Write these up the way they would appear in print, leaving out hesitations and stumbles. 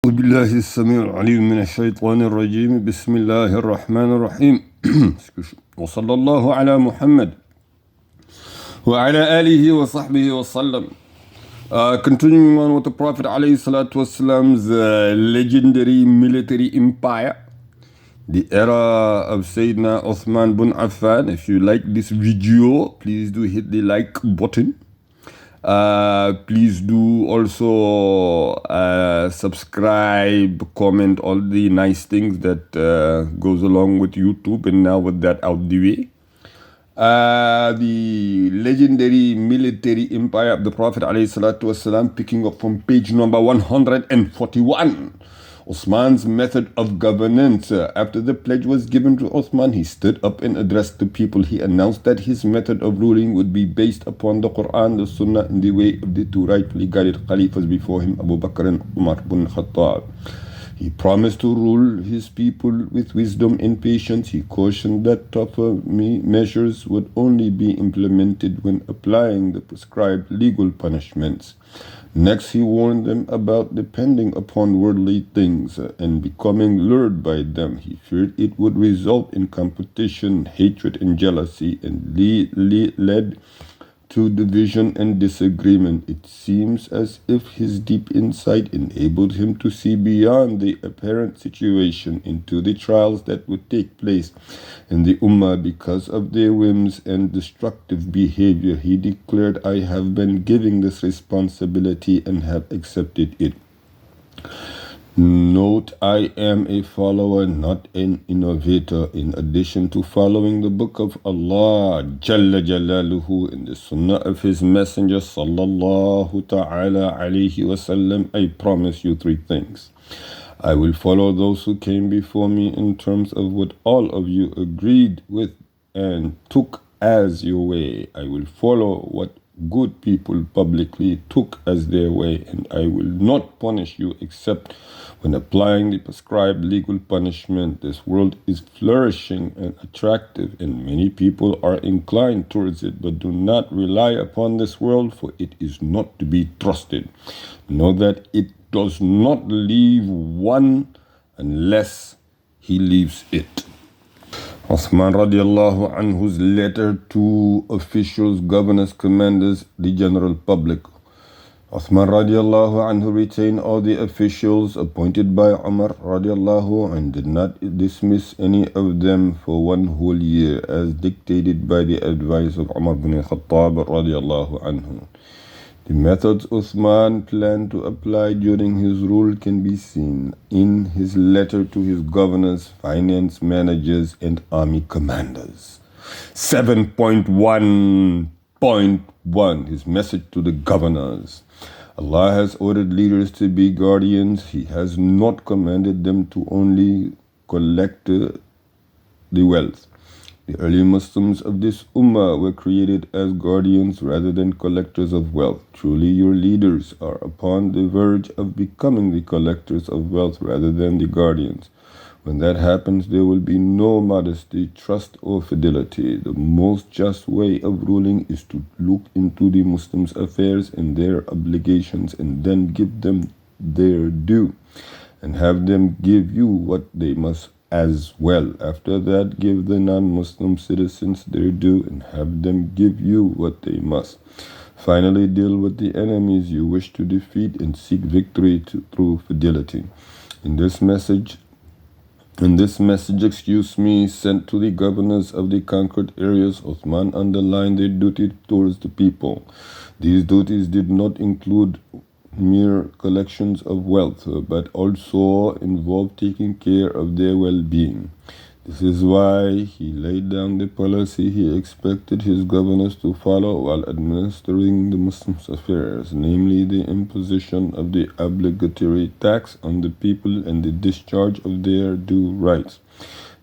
أعوذ بالله السميع العليم من الشيطان الرجيم بسم الله الرحمن الرحيم وصلى الله على محمد وعلى آله وصحبه وسلم. Continuing on with the Prophet ﷺ's legendary military empire, the era of Sayyidina Uthman bin Affan. If you like this video, please do hit the like button. Please do also subscribe, comment, all the nice things that goes along with YouTube. And now with that out the way, the legendary military empire of the Prophet ﷺ, picking up from page number 141. Uthman's method of governance. After the pledge was given to Uthman, he stood up and addressed the people. He announced that his method of ruling would be based upon the Quran, the Sunnah, and the way of the two rightfully guided Khalifas before him, Abu Bakr and Umar bin Khattab. He promised to rule his people with wisdom and patience. He cautioned that tougher measures would only be implemented when applying the prescribed legal punishments. Next, he warned them about depending upon worldly things and becoming lured by them. He feared it would result in competition, hatred, and jealousy, and led to division and disagreement. It seems as if his deep insight enabled him to see beyond the apparent situation into the trials that would take place in the Ummah because of their whims and destructive behavior. He declared, "I have been given this responsibility and have accepted it. Note, I am a follower, not an innovator. In addition to following the book of Allah Jalla Jalaluhu and the Sunnah of His Messenger Sallallahu Ta'ala Alayhi Wasallam, I promise you three things. I will follow those who came before me in terms of what all of you agreed with and took as your way. I will follow what good people publicly took as their way, and I will not punish you except when applying the prescribed legal punishment. This world is flourishing and attractive, and many people are inclined towards it, but do not rely upon this world, for it is not to be trusted. Know that it does not leave one unless he leaves it." Uthman radiallahu anhu's letter to officials, governors, commanders, the general public. Uthman radiallahu anhu retained all the officials appointed by Umar radiallahu and did not dismiss any of them for 1 whole year, as dictated by the advice of Umar bin Khattab radiallahu anhu. The methods Uthman planned to apply during his rule can be seen in his letter to his governors, finance managers, and army commanders. 7.1.1 His message to the governors. Allah has ordered leaders to be guardians. He has not commanded them to only collect the wealth. The early Muslims of this Ummah were created as guardians rather than collectors of wealth. Truly, your leaders are upon the verge of becoming the collectors of wealth rather than the guardians. When that happens, there will be no modesty, trust, or fidelity. The most just way of ruling is to look into the Muslims' affairs and their obligations, and then give them their due, and have them give you what they must as well. After that, give the non-Muslim citizens their due and have them give you what they must. Finally, deal with the enemies you wish to defeat and seek victory through fidelity. In this message, sent to the governors of the conquered areas, Uthman underlined their duty towards the people. These duties did not include mere collections of wealth, but also involve taking care of their well-being. This is why he laid down the policy he expected his governors to follow while administering the Muslims' affairs, namely the imposition of the obligatory tax on the people and the discharge of their due rights.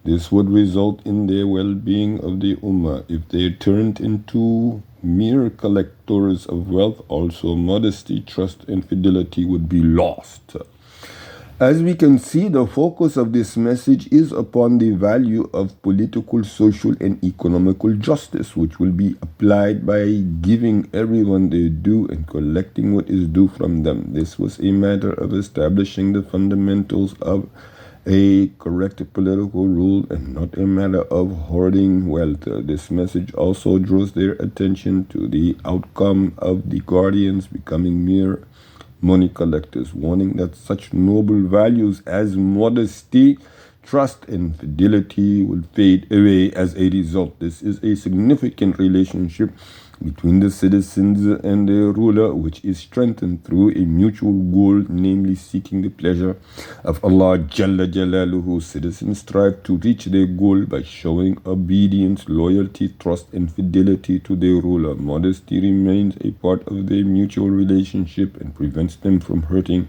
This would result in the well-being of the Ummah. If they turned into mere collectors of wealth, also modesty, trust, and fidelity would be lost. As we can see, the focus of this message is upon the value of political, social, and economical justice, which will be applied by giving everyone their due and collecting what is due from them. This was a matter of establishing the fundamentals of a correct political rule and not a matter of hoarding wealth. This message also draws their attention to the outcome of the guardians becoming mere money collectors, warning that such noble values as modesty, trust, and fidelity will fade away as a result. This is a significant relationship between the citizens and their ruler, which is strengthened through a mutual goal, namely seeking the pleasure of Allah Jalla Jalaluhu. Citizens strive to reach their goal by showing obedience, loyalty, trust, and fidelity to their ruler. Modesty remains a part of their mutual relationship and prevents them from hurting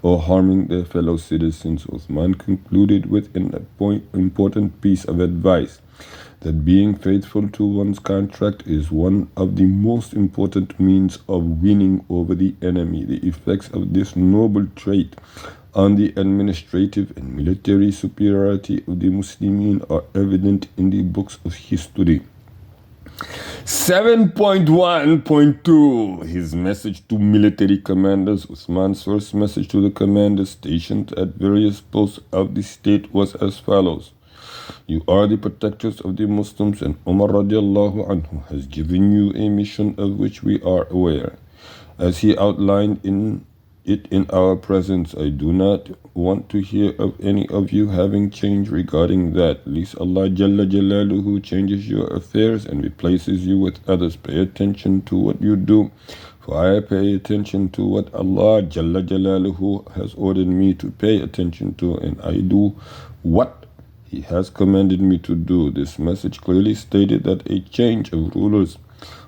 or harming their fellow citizens. Uthman concluded with an important piece of advice, that being faithful to one's contract is one of the most important means of winning over the enemy. The effects of this noble trait on the administrative and military superiority of the Muslimin are evident in the books of history. 7.1.2 His message to military commanders. Uthman's first message to the commanders stationed at various posts of the state was as follows. You are the protectors of the Muslims, and Umar radiallahu anhu has given you a mission of which we are aware. As he outlined in our presence, I do not want to hear of any of you having changed regarding that, lest Allah Jalla Jalaluhu changes your affairs and replaces you with others. Pay attention to what you do, for I pay attention to what Allah Jalla Jalaluhu has ordered me to pay attention to, and I do what He has commanded me to do. This message clearly stated that a change of rulers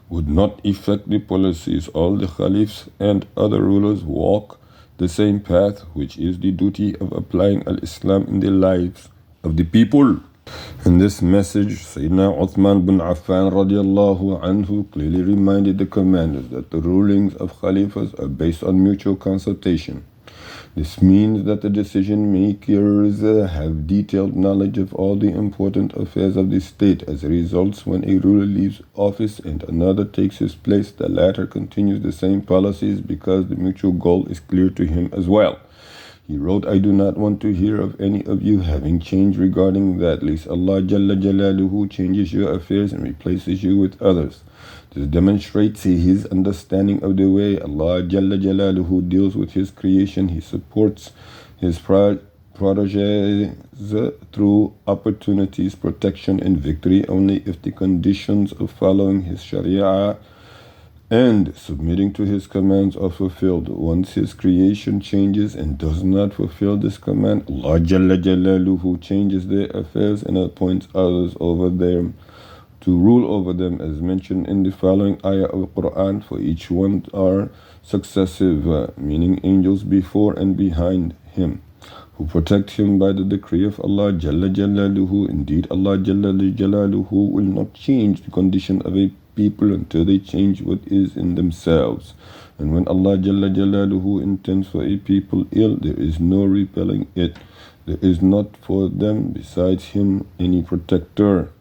would not affect the policies. All the caliphs and other rulers walk the same path, which is the duty of applying al-Islam in the lives of the people. In this message, Sayyidina Uthman bin Affaan radiallahu anhu clearly reminded the commanders that the rulings of caliphs are based on mutual consultation. This means that the decision makers have detailed knowledge of all the important affairs of the state. As a result, when a ruler leaves office and another takes his place, the latter continues the same policies because the mutual goal is clear to him as well. He wrote, I do not want to hear of any of you having changed regarding that, lest Allah Jalla Jalaluhu changes your affairs and replaces you with others. This demonstrates his understanding of the way Allah Jalla Jalaluhu deals with his creation. He supports his proteges through opportunities, protection, and victory only if the conditions of following his Sharia and submitting to his commands are fulfilled. Once his creation changes and does not fulfill this command, Allah Jalla Jalaluhu changes their affairs and appoints others over them to rule over them, as mentioned in the following ayah of the Quran. For each one are successive, meaning angels before and behind him, who protect him by the decree of Allah Jalla Jalaluhu. Indeed, Allah Jalla Jalaluhu will not change the condition of a people until they change what is in themselves. And when Allah Jalla Jalaluhu intends for a people ill, there is no repelling it. There is not for them besides him any protector.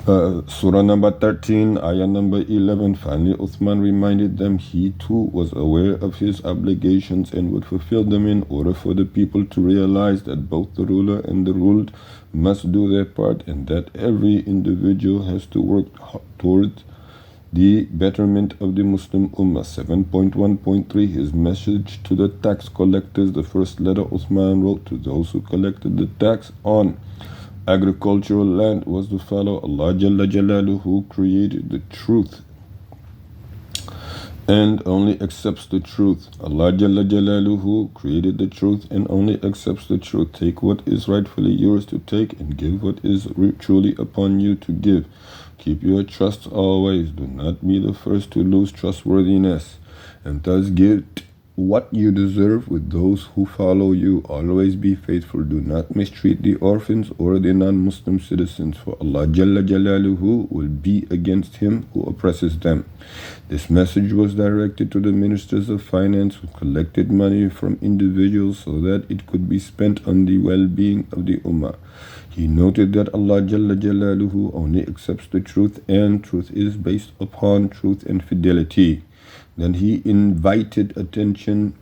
Surah number 13, ayah number 11. Finally, Uthman reminded them he too was aware of his obligations and would fulfill them in order for the people to realize that both the ruler and the ruled must do their part, and that every individual has to work toward the betterment of the Muslim Ummah. 7.1.3 His message to the tax collectors. The first letter Uthman wrote to those who collected the tax on agricultural land was to follow. Allah Jalla Jalaluhu created the truth and only accepts the truth. Allah Jalla Jalaluhu created the truth and only accepts the truth. Take what is rightfully yours to take and give what is truly upon you to give. Keep your trust always. Do not be the first to lose trustworthiness, and thus what you deserve with those who follow you. Always be faithful. Do not mistreat the orphans or the non-Muslim citizens, for Allah Jalla Jalaluhu will be against him who oppresses them. This message was directed to the ministers of finance who collected money from individuals so that it could be spent on the well-being of the Ummah. He noted that Allah Jalla Jalaluhu only accepts the truth, and truth is based upon truth and fidelity. Then he invited attention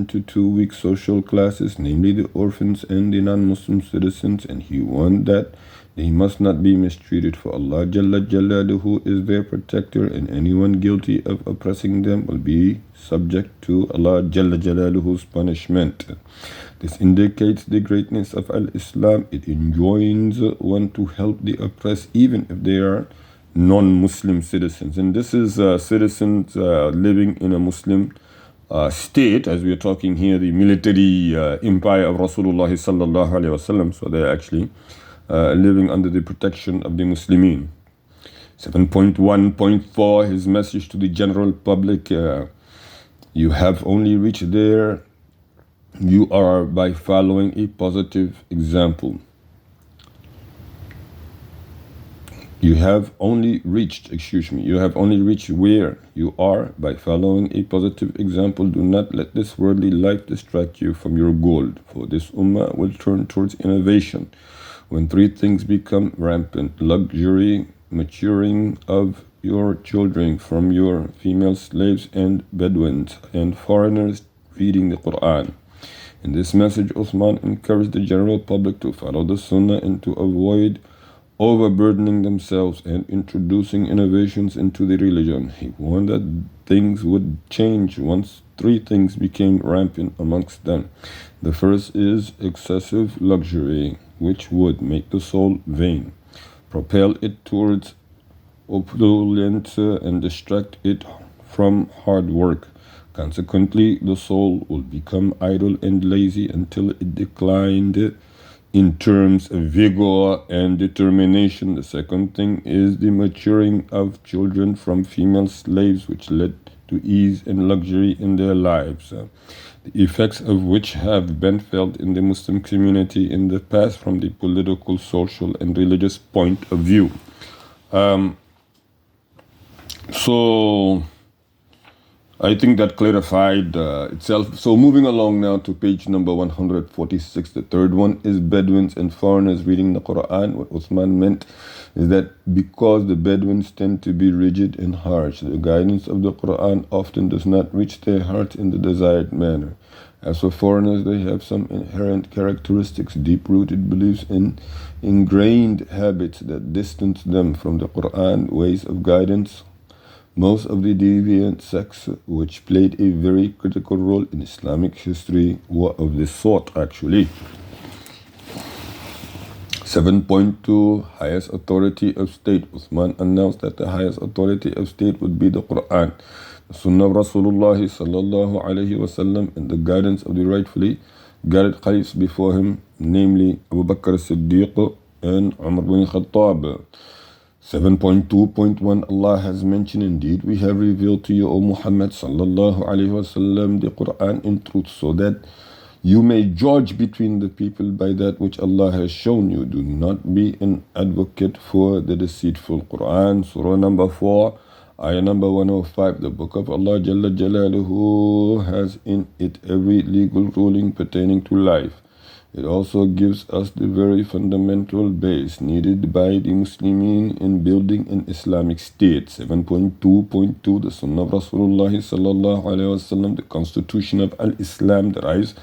to two weak social classes, namely the orphans and the non-Muslim citizens, and he warned that they must not be mistreated, for Allah Jalla Jalaluhu is their protector, and anyone guilty of oppressing them will be subject to Allah Jalla Jalaluhu's punishment. This indicates the greatness of Al-Islam. It enjoins one to help the oppressed even if they are non-Muslim citizens. And this is citizens living in a Muslim state, as we are talking here, the military empire of Rasulullah sallallahu alaihi wasallam. So they're actually living under the protection of the Muslimin. 7.1.4, his message to the general public. You have only reached there you are by following a positive example. You have only reached where you are by following a positive example. Do not let this worldly life distract you from your goal, for this ummah will turn towards innovation when three things become rampant: luxury, maturing of your children from your female slaves and Bedouins, and foreigners reading the Quran. In this message, Uthman encouraged the general public to follow the Sunnah and to avoid overburdening themselves and introducing innovations into the religion. He warned that things would change once three things became rampant amongst them. The first is excessive luxury, which would make the soul vain, propel it towards opulence, and distract it from hard work. Consequently, the soul will become idle and lazy until it declined in terms of vigor and determination. The second thing is the maturing of children from female slaves, which led to ease and luxury in their lives, the effects of which have been felt in the Muslim community in the past from the political, social, and religious point of view. So I think that clarified itself. So moving along now to page number 146. The third one is Bedouins and foreigners reading the Quran. What Uthman meant is that because the Bedouins tend to be rigid and harsh, the guidance of the Quran often does not reach their hearts in the desired manner. As for foreigners, they have some inherent characteristics, deep-rooted beliefs, and ingrained habits that distance them from the Quran ways of guidance. Most of the deviant sects which played a very critical role in Islamic history were of this sort, actually. 7.2, highest authority of state. Uthman announced that the highest authority of state would be the Quran, the Sunnah of Rasulullah sallallahu alaihi wasallam, and the guidance of the rightfully guided caliphs before him, namely Abu Bakr as-Siddiq and Umar bin Khattab. 7.2.1, Allah has mentioned, indeed, we have revealed to you, O Muhammad sallallahu alaihi wasallam, the Quran in truth, so that you may judge between the people by that which Allah has shown you. Do not be an advocate for the deceitful. Quran, Surah number 4, ayah number 105. The book of Allah Jalla Jalaluhu has in it every legal ruling pertaining to life. It also gives us the very fundamental base needed by the Muslimin in building an Islamic state. 7.2.2, the Sunnah of Rasulullah sallallahu alaihi wasallam, the constitution of Al-Islam derives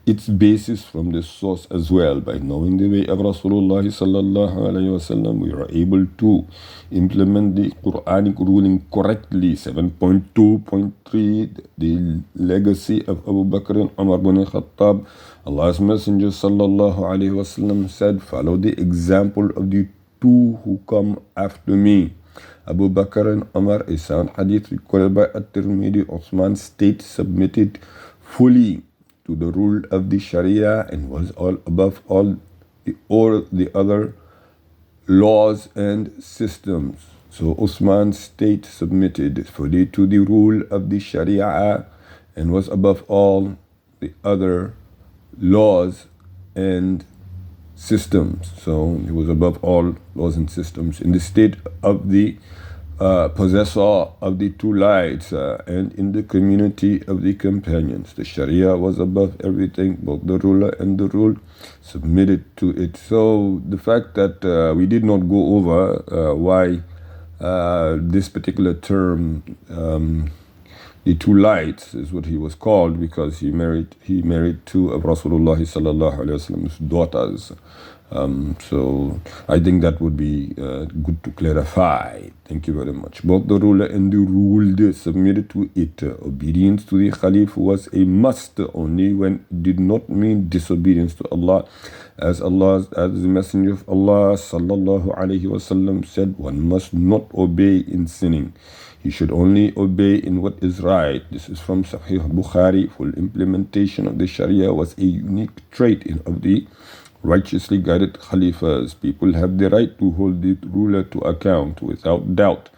its basis from this source as well. By knowing the way of Rasulullah sallallahu alaihi wasallam, we are able to implement the Quranic ruling correctly. 7.2.3, the legacy of Abu Bakr and Umar bin Khattab. Allah's Messenger sallallahu alaihi wasallam said, follow the example of the two who come after me, Abu Bakr and Umar. A sound hadith recorded by At-Tirmidhi. Uthman's state submitted fully to the rule of the Sharia and was all above all the other laws and systems. So Uthman's state submitted fully to the rule of the Sharia and was above all the other laws and systems. So he was above all laws and systems in the state of the possessor of the two lights and in the community of the companions. The Sharia was above everything, both the ruler and the ruled submitted to it. So the fact that we did not go over why this particular term, the two lights, is what he was called because he married two of Rasulullah sallallahu alaihi wasallam's daughters. So I think that would be good to clarify. Thank you very much. Both the ruler and the ruled submitted to it. Obedience to the Khalif was a must only when it did not mean disobedience to Allah. As the Messenger of Allah sallallahu alaihi wasallam said, one must not obey in sinning. He should only obey in what is right. This is from Sahih Bukhari. Full implementation of the Sharia was a unique trait of the righteously guided Khalifas. People have the right to hold the ruler to account without doubt.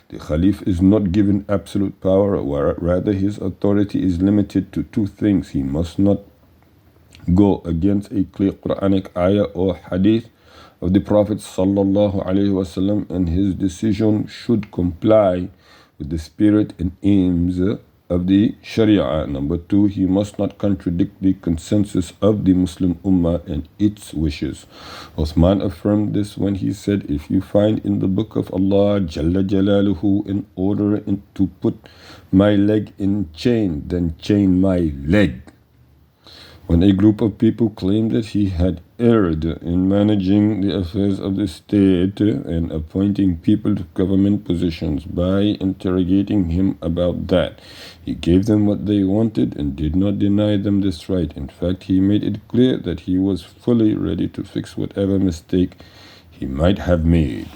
The Khalif is not given absolute power, rather his authority is limited to two things. He must not go against a clear Quranic ayah or hadith of the Prophet sallallahu alaihi wasallam, and his decision should comply with the spirit and aims of the Sharia. Number two, he must not contradict the consensus of the Muslim Ummah and its wishes. Uthman affirmed this when he said, if you find in the book of Allah Jalla Jalaluhu in order to put my leg in chain, then chain my leg. When a group of people claimed that he had erred in managing the affairs of the state and appointing people to government positions by interrogating him about that, he gave them what they wanted and did not deny them this right. In fact, he made it clear that he was fully ready to fix whatever mistake he might have made.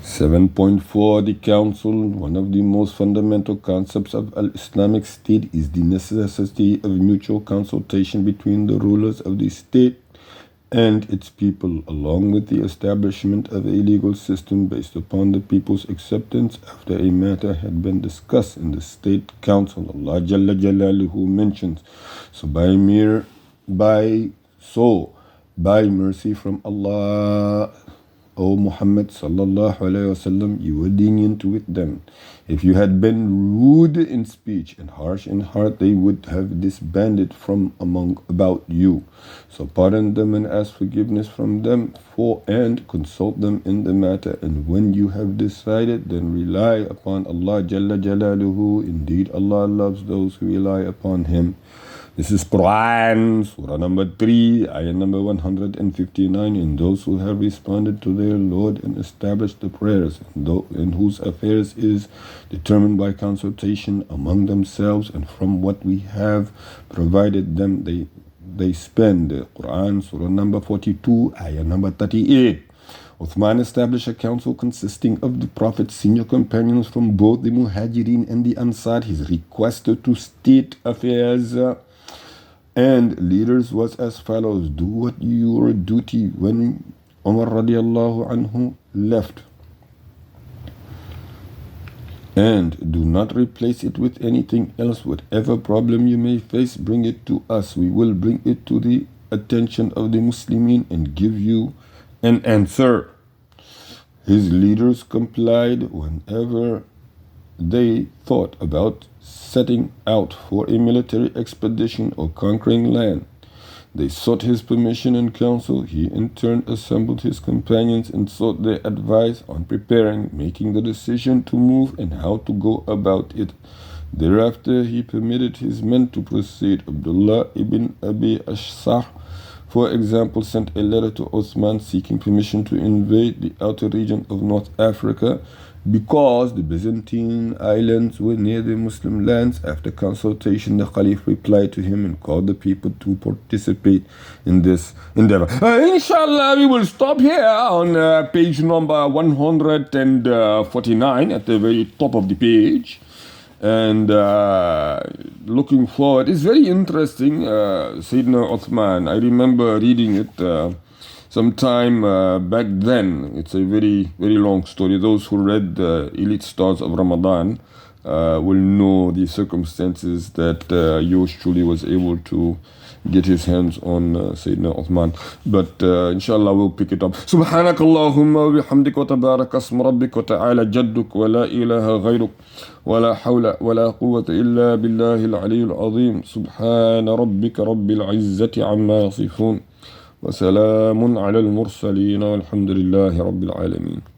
7.4 The Council. One of the most fundamental concepts of Islamic State is the necessity of mutual consultation between the rulers of the state and its people, along with the establishment of a legal system based upon the people's acceptance after a matter had been discussed in the State Council. Allah Jalla Jalaluhu mentions, by mercy from Allah, O Muhammad sallallahu alayhi wasallam, you were lenient with them. If you had been rude in speech and harsh in heart, they would have disbanded from about you. So pardon them and ask forgiveness from them and consult them in the matter. And when you have decided, then rely upon Allah Jalla Jalaluhu. Indeed, Allah loves those who rely upon Him. This is Quran, Surah number 3, ayah number 159. And those who have responded to their Lord and established the prayers, and whose affairs is determined by consultation among themselves, and from what we have provided them, they spend. Quran, Surah number 42, ayah number 38. Uthman established a council consisting of the Prophet's senior companions from both the Muhajirin and the Ansar. His request to state affairs and leaders was as follows: do what your duty. When Umar radiallahu anhu left, and do not replace it with anything else. Whatever problem you may face, bring it to us. We will bring it to the attention of the Muslimin and give you an answer. His leaders complied whenever they thought about setting out for a military expedition or conquering land. They sought his permission and counsel. He in turn assembled his companions and sought their advice on preparing, making the decision to move, and how to go about it. Thereafter he permitted his men to proceed. Abdullah ibn Abi Ashsah, for example, sent a letter to Uthman seeking permission to invade the outer region of North Africa because the Byzantine islands were near the Muslim lands. After consultation, the Caliph replied to him and called the people to participate in this endeavor. Inshallah, we will stop here on page number 149 at the very top of the page. And looking forward, it's very interesting, Sayyidina Uthman. I remember reading it sometime back then. It's a very, very long story. Those who read the Elite Stars of Ramadan will know the circumstances that Uthman was able to get his hands on Sayyidina Uthman. But inshallah we'll pick it up. سبحانك اللهم وبحمدك وتبارك اسم ربك وتعالى جدك ولا إله غيرك ولا حول ولا قوة إلا بالله العلي العظيم سبحان ربك رب العزة عما يصفون وسلام على المرسلين والحمد لله رب العالمين.